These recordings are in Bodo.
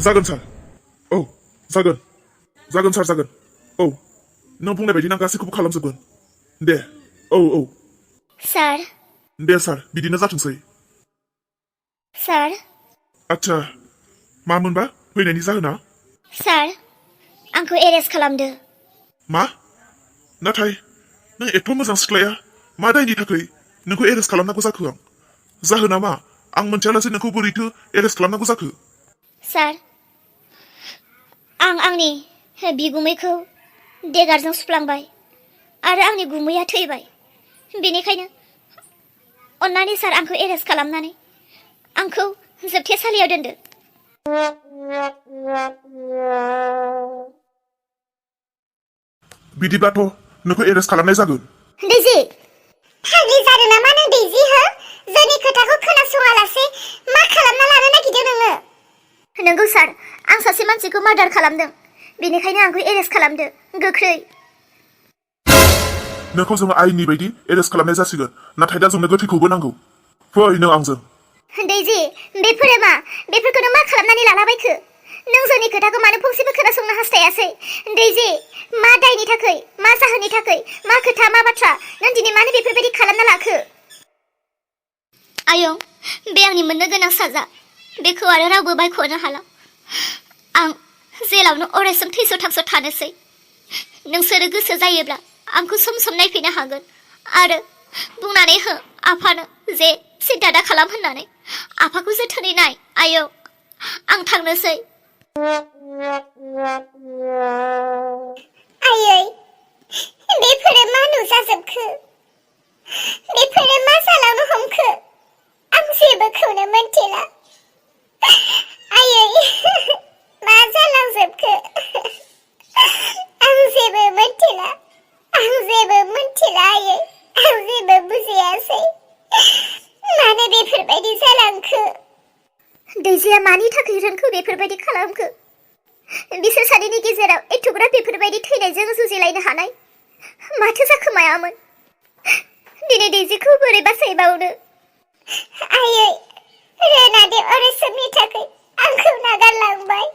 जागोन सार औ जागोन सार जागोन औ नों बुंनाय बायदि आं गासैखौबो खालामजोबगोन दे औ सार दे सार बिदिनो जाथोंसै सार आच्छा मामोनबा फैनायनि जाहोना सार आंखौ एरेस्ट खालामदो मा नाथाय नों एथ' मोजां सिख्लाया मा दायनि थाखाय नोंखौ एरेस्ट खालामनांगौ जाखो आं जाहोना मा आं मोनथियालासे नोंखौ बोरैथो एरेस्ट खालामनांगौ जाखो सार आं आंनि बिगुमैखौ देगारजों सुफ्लांबाय आरो आंनि गुमैया थैबाय बेनिखायनो अन्नानै सार आंखौ एरेस्ट खालामनानै आंखौ जोबथेसालियाव दोनदो बिदिब्लाथ' नोंखौ एरेस्ट खालामनाय जागोन दैजि फाग्लि जादों नामा नों दैजि हो जोंनि खोथाखौ खोनासङालासे मा खालामना लानो नागिरदों नोङो नंगौ सार आं सासे मानसिखौ मार्डार खालामदों बेनिखायनो आंखौ एरेस्ट खालामदो गोख्रै नोंखौ जोङो आयेननि बायदि एरेस्ट खालामनाय जासिगोन नाथाय दा जोंनो गोथैखौबो नांगौ फै नों आंजों दैजि बेफोरो मा बेफोरखौनो मा खालामनानै लालाबायखो नों जोंनि खोथाखौ मानो फंसेबो खोनासंनो हास्थायासै दैजि मा दायनि थाखाय मा जाहोननि थाखाय मा खोथा मा बाथ्रा नों दिनै मानो बेफोरबायदि खालामना लाखो आयं बे आंनि मोननो गोनां साजा बेखौ आरो रावबो बायख'नो हाला आं जेलावनो अरायसम थैस' थांस' थानोसै नोंसोरो गोसो जायोब्ला आंखौ सम सम नायफैनो हागोन आरो बुंनानै हो आफानो जे सिन्था दा खालाम होननानै आफाखौ जोथोनै नाय आयं आं थांनोसै आयै बेफोरो मा नुजाजोबखो बेफोरो मा जालांनो हमखो आं जेबोखौनो मोनथिला आयै मा जालांजोबखो आं जेबो मोनथिला आयै आं जेबो बुजियासै मानो बेफोरबायदि जालांखो दैजिया मानि थाखाय रोंखो बेफोरबायदि खालामखो बिसोर सानैनि गेजेराव एथ'ग्राब बेफोरबायदि थैनायजों जुजिलायनो हानाय माथो जाखोमायामोन दिनै दैजिखौ बोरै बासायबावनो आयै रेनादे अरायसमनि थाखाय आंखौ नागारलांबाय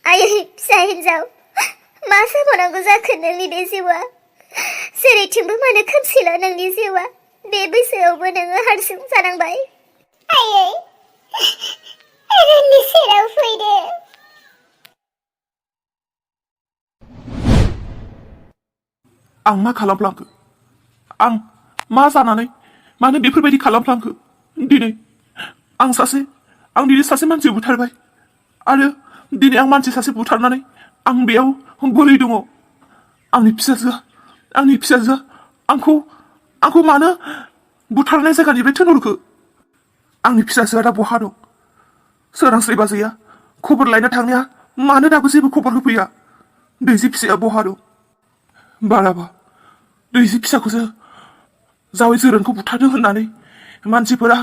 आयै फिसा हिन्जाव मा जाबावनांगौ जाखो नोंनि बे जिउआ जेरैथिंबो मानो खोमसिल नोंनि जिउआ बे बैसोआवबो नोङो हारसिं जानांबाय आयै रेननि सेराव फैदो आं मा खालामफ्लांखो आं मा जानानै मानो बेफोरबायदि खालामफ्लांखो दिनै आं दिनै सासे मानसि बुथारबाय आरो दिनै आं मानसि सासे बुथारनानै आं बेयाव बोरै दङ आंनि फिसाजोआ आंखौ मानो बुथारनाय जायगानिफ्राय थिनहरखो आंनि फिसाजोआ दा बहा दं सोरांस्रि बाजैया खबर लायनो थांनाया मानो दाबो जेबो खबर होफैया दैजि फिसाया बहा दं बाराबा दैजि फिसाखौसो जावै जोरोनखौ बुथारदों होननानै मानसिफोरा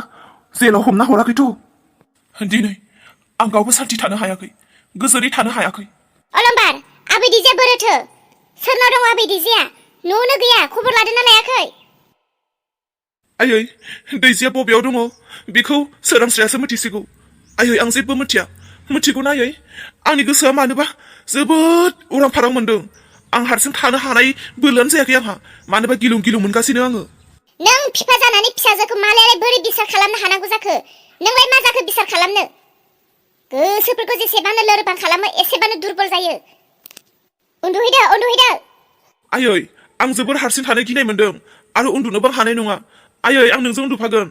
जेलाव हमना हराखैथ' दिनै आं गावबो सान्थि थानो हायाखै गोजोनै थानो हायाखै अलंबार आबै दैजिया बोरोथो सोरनाव दं आबै दैजिया न'आवनो गैया खबर लादोंना लायाखै आयै दैजिया बबेयाव दङ बेखौ सोरांस्रियासो मिथिसिगौ आयै आं जेबो मिथिगौना आयै आंनि गोसोआ मानोबा जोबोद उरां फारां मोनदों आं हारसिं थानो हानाय बोलोआनो जायाखै आंहा मानोबा गिलुं मोनगासिनो आङो नों फिफा जानानै फिसाजोखौ मालाय बोरै बिसार खालामनो हानांगौ जाखो नोंलाय मा जाखो बिसार खालामनो गोसोफोरखौ जेसेबांनो लोरबां खालामो एसेबांनो दुरबल जायो उन्दुहैदो आयै आं जोबोर हारसिं थानो गिनाय मोनदों आरो उन्दुनोबो हानाय नङा आयै आं नोंजों उन्दुफागोन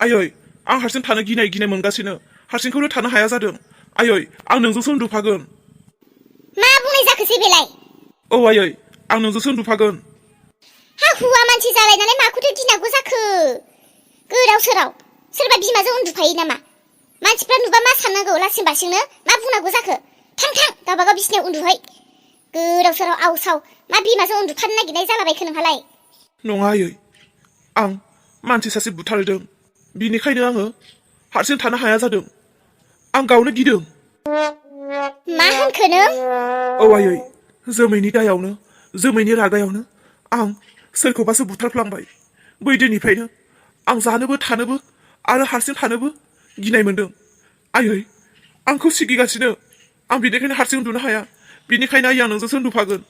आयै आं हारसिं थानो गिनाय मोनगासिनो हारसिंखौनो थानो हाया जादों आयै आं नोंजोंसो उन्दुफागोन मा बुंनाय जाखोसै बेलाय औ आयै आं नोंजोंसो उन्दुफागोन हा हुवा मानसि जालायनानै माखौथो गिनांगौ जाखो गोदाव सोराव सोरबा बिमाजों उन्दुफायो नामा मानसिफ्रा नुबा मा साननांगौ लासिं बासिंनो मा बुंनांगौ जाखो थां गावबागाव बिसिनायाव उन्दुहै गोदाव सोराव आवसाव मा बिमाजों उन्दुफानो नागिरनाय जालाबायखो नोंहालाय नङा आयै आं मानसि सासे बुथारदों बिनिखायनो आङो हारसिं थानो हाया जादों आं गावनो गिदों मा होनखो नों औ आयै जोमैनि रागायावनो आं सोरखौबासो बुथारफ्लांबाय बै दिननिफ्रायनो आं जानोबो थानोबो आरो हारसिं थानोबो गिनाय मोनदों। आयै आंखौ सिगिगासिनो। आं बेनिखायनो हारसिं उन्दुनो हाया। बेनिखायनो आं नोंजोंसो उन्दुफागोन।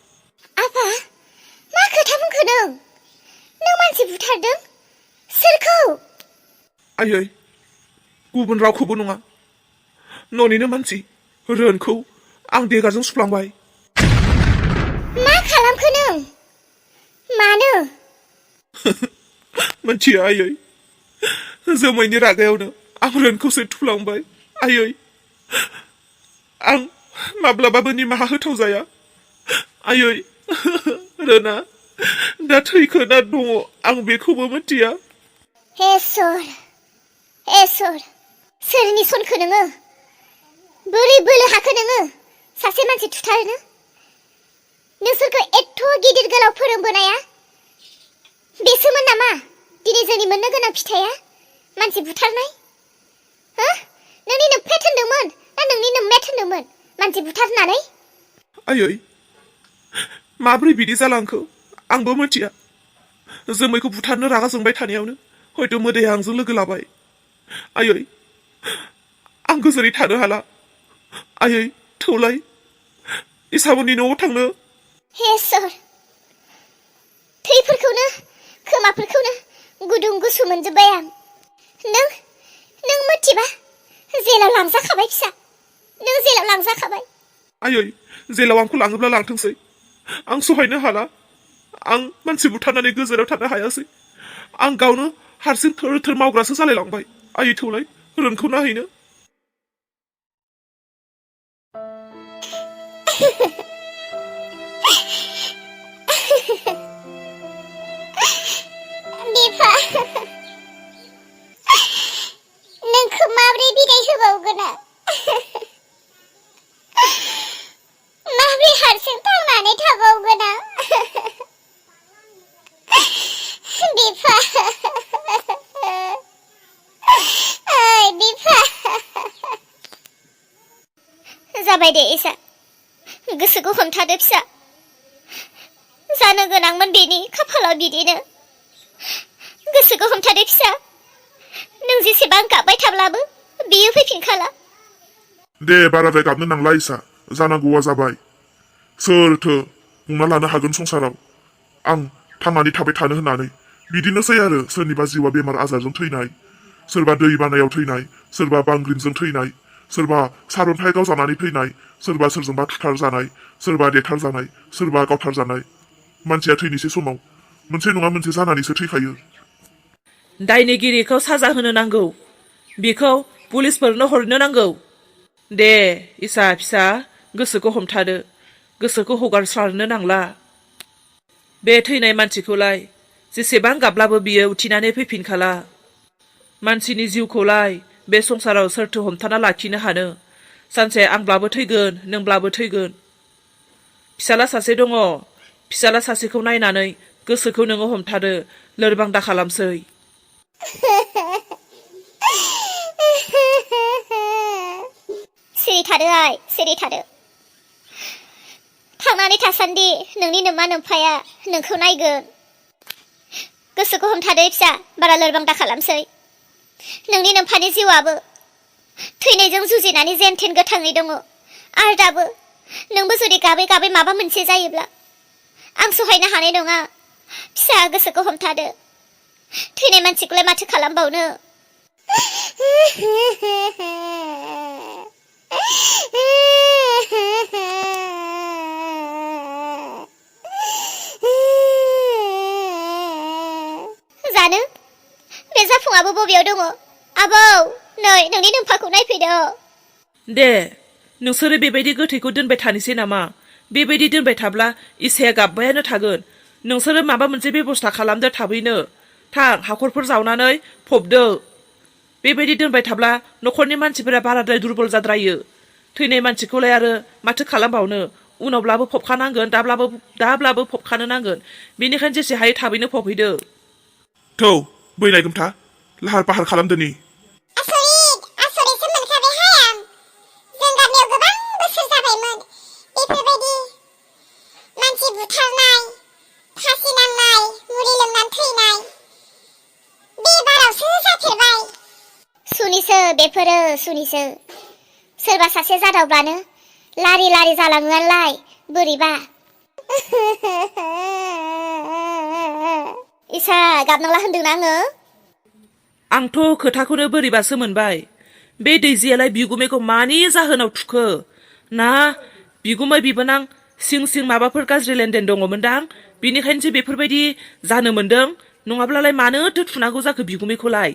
आफा मा खोथा बुंखो नों मानसि बुथारदों? सोरखौ? आयै गुबुन रावखौबो नङा, न'निनो मानसि रोनखौ आं देगारजों सुफ्लांबाय। मा खालामखो नों? मानो? मिथिया आयै, जोमैनि रागायावनो आं रोनखौसो थुफ्लांबाय। आयै आं माब्लाबाबो निमाहा होथाव जाया। आयै रोना दा थैखो ना दङ आं बेखौबो मिथिया। इसोर सोरनि सनखो नोङो? बोरै बोलो हाखो नोङो सासे मानसि थुथारनो? नोंसोरखौ एथ' गिदिर गोलाव फोरोंबोनाया बेसोमोन नामा दिनै जोंनि मोननो गोनां फिथाइया? मानसि बुथारनाय? नोंनिनो पेट होनदोंमोन ना नोंनिनो मेट होनदोंमोन मानसि बुथारनानै? आयै माब्रै बिदि जालांखो आंबो मिथिया। जोमैखौ बुथारनो रागा जोंबाय थानायावनो हयथ' मोदैया आंजों लोगो लाबाय। आयै आं गोजोनै थानो हाला। आयै थौलाय इसामोननि न'आव थांनो। इसोर थैफोरखौनो खोमाफोरखौनो गुदुं गुसु मोनजोब्बाय आं। नों मिथिबा जेलाव लांजाखाबाय फिसा। नों जेलाव लांजाखाबाय। आयै जेलाव आंखौ लाङोब्ला लांथोंसै, आं सहायनो हाला। आं मानसि बुथारनानै गोजोनाव थानो हायासै। आं गावनो हारसिं थोर थोर मावग्रासो जालायलांबाय। आयै थौलाय रोनखौ नायहैनो। बिफा नोंखौ माब्रै बिदाय होबावगोन आं? माब्रै हारसिं थांनानै थाबावगोन आं? बिफा बिफा जाबाय दे इसा, गोसोखौ हमथादो फिसा। जानो गोनांमोन बेनि खाफालाव बिदिनो। गोसोखौ हमथादो फिसा। नों जेसेबां गाबबाय थाब्लाबो बियो फैफिनखाला। दे बाराद्राय गाबनो नांला इसा, जानांगौआ जाबाय। सोरथो बुंना लानो हागोन संसाराव आं थांनानै थाबाय थानो होननानै? बिदिनोसै आरो सोरनिबा जिउआ बेमार आजारजों थैनाय, सोरबा दै बानायाव थैनाय, सोरबा बांग्रिंजों थैनाय, सोरबा सारन्थाइ गावजानानै थैनाय, सोरबा सोरजोंबा थुथार जानाय, सोरबा देथार जानाय, सोरबा गावथार जानाय। मानसिया थैनोसै समाव मोनसे नङा मोनसे जानानैसो थैखायो। दायनिगिरिखौ साजा होनो नांगौ। बिखौ पुलिसफोरनो हरनो नांगौ। दे इसा फिसा गोसोखौ हमथादो, गोसोखौ हगारसारनो नांला। बे थैनाय मानसिखौलाय जेसेबां गाबब्लाबो बियो उथिनानै फैफिनखाला। मानसिनि जिउखौलाय बे संसाराव सोरथो हमथाना लाखिनो हानो? सानसे आंब्लाबो थैगोन, नोंब्लाबो थैगोन। फिसाला सासे दङ, फिसाला सासेखौ नायनानै गोसोखौ नोङो हमथादो, लोरबां दा खालामसै। सिरि थादो आइ, सिरि थादो। थांनानै थासान्दि नोंनि नोमा नोम्फाया नोंखौ नायगोन। गोसोखौ हमथादो फिसा, बारा लोरबां दा खालामसै। नोंनि नोम्फानि जिउआबो थैनायजों जुजिनानै जेन थेन गोथाङै दङ। आरो दाबो नोंबो जुदि गाबै गाबै माबा मोनसे जायोब्ला आं सहायनो हानाय नङा। फिसा गोसोखौ हमथादो। थैनाय मानसिखौलाय माथो खालामबावनो? जानो बे जाफुङाबो बबेयाव दङ? आबौ नै नोंनि नोम्फाखौ नायफैदो। दे नोंसोरो बेबायदि गोथैखौ दोनबाय थानोसै नामा? बेबायदि दोनबाय थाब्ला इसाया गाबबायानो थागोन। नोंसोरो माबा मोनसे बेबस्था खालामदो थाबैनो। थां हाखरफोर जावनानै फबदो। बेबायदि दोनबाय थाब्ला न'खरनि मानसिफोरा बाराद्राय दुरबल जाद्रायो। थैनाय मानसिखौलाय आरो माथो खालामबावनो? उनावब्लाबो फबखानांगोन, दाब्लाबो फबखानो नांगोन। बेनिखायनो जेसे हायो थाबैनो फबहैदो। थौ बैनाय गोमथा, लाहार फाहार खालामदोनि। आसरितसो मोनखाबायहाय आं। जों गामियाव गोबां बोसोर जाबायमोन बेफोरबायदि मानसि बुथारनाय, फासि नांनाय, मुलि लोंनानै थैनाय। बे बारावसो जाफेरबाय। बेफोरो सुनिसो सोरबा सासे जादावब्लानो लारि लारि जालाङोआनलाय बोरैबा इसा गाबनांला होनदोंना आङो आंथ' खोथाखौनो बोरैबासो मोनबाय बे दैजियालाय बिगुमैखौ मानि जाहोनाव थुखो ना बिगुमै बिबोनां सिं सिं माबाफोर गाज्रि लेनदेन दङमोनदां बिनिखायनोसो बेफोरबायदि जानो मोनदों नङाब्लालाय मानोथो थुनांगौ जाखो बिगुमैखौलाय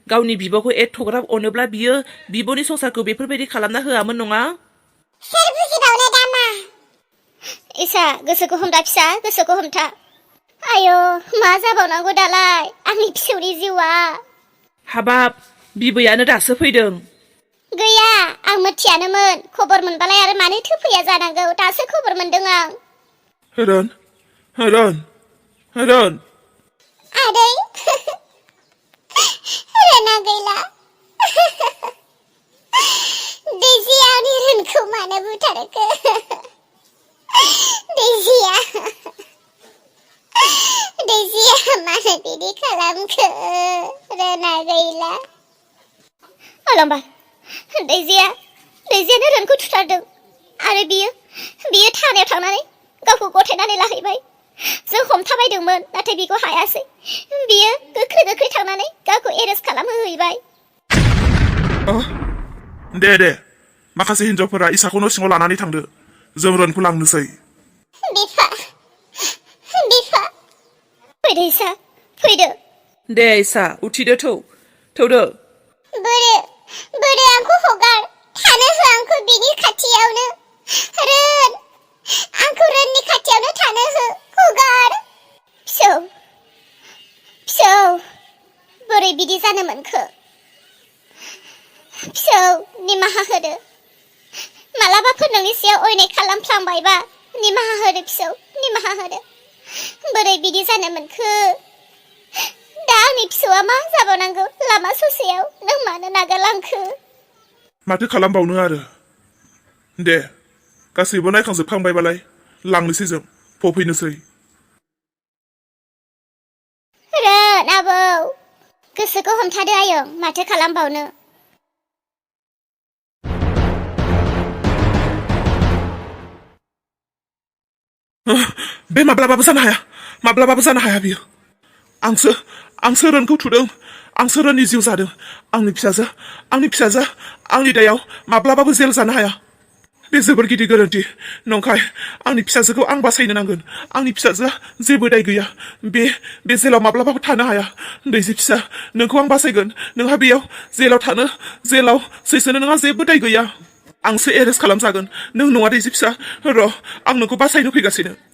गावनि बिब'खौ एथ'ग्राब अनोब्ला बियो बिब'नि संसारखौ बेफोरबायदि खालामना होआमोन नङा सोर बुजिबावनो दामा इसा गोसोखौ हमथा फिसा गोसोखौ हमथा आयो मा जाबावनांगौ दालाय आंनि फिसौनि जिउआ हाबाब बिबैयानो दासो फैदों गैया आं मिथियानोमोन खबर मोनबालाय आरो मानो थोफैया जानांगौ दासो खबर मोनदों आं रन आदै रना गैला दैजिया आंनि रनखौ मानो बुथारखो दैजिया मानो बिदि खालामखो रना गैला अलंबार दैजियानो रनखौ थुथारदों आरो बियो थानायाव थांनानै गावखौ गथायनानै लाहैबाय जों हमथाबायदोंमोन नाथाय बिखौ हायासै बियो गोख्रै थांनानै गावखौ एरेस्ट खालामहोहैबाय दे माखासे हिनजावफोरा इसाखौ न' सिङाव लानानै थांदो जों रनखौ लांनोसै बिफा फैदो इसा फैदो दे इसा उथिदो थौदो बोरो आंखौ हगार थानो हो आंखौ बिनि खाथियावनो आंखौ रननि खाथियावनो थानो हो हगार फिसौ बोरै बिदि जानो मोनखो फिसौ निमाहा होदो मालाबाफोर नोंनि सायाव अयनाय खालामफ्लांबायबा निमाहा होदो फिसौ निमाहा होदो बोरै बिदि जानो मोनखो दा आंनि फिसौआ मा जाबावनांगौ लामा ससेयाव नों मानो नागारलांखो माथो खालामबावनो आरो दे गासैबो नायखांजोबखांबायबालाय लांनोसै जों फैनोसै रन आबौ गोसोखौ हमथादो आयं माथो खालामबावनो बे माब्लाबाबो जानो हाया बियो आंसो रनखौ थुदों आंसो रननि जिउ जादों आंनि फिसाजो आंनि दायाव माब्लाबाबो जेल जानो हाया बे जोबोर गिदिर गोरोन्थि नंखाय आंनि फिसाजोखौ आं बासायनो नांगोन आंनि फिसाजोआ जेबो दाय गैया बे जेलाव माब्लाबाबो थानो हाया दैजि फिसा नोंखौ आं बासायगोन नोंहा बेयाव जेलाव सैसोनो नोंहा जेबो दाय गैया आंसो एरेस्ट खालामजागोन नों नङा दैजि फिसा र' आं नोंखौ बासायनो फैगासिनो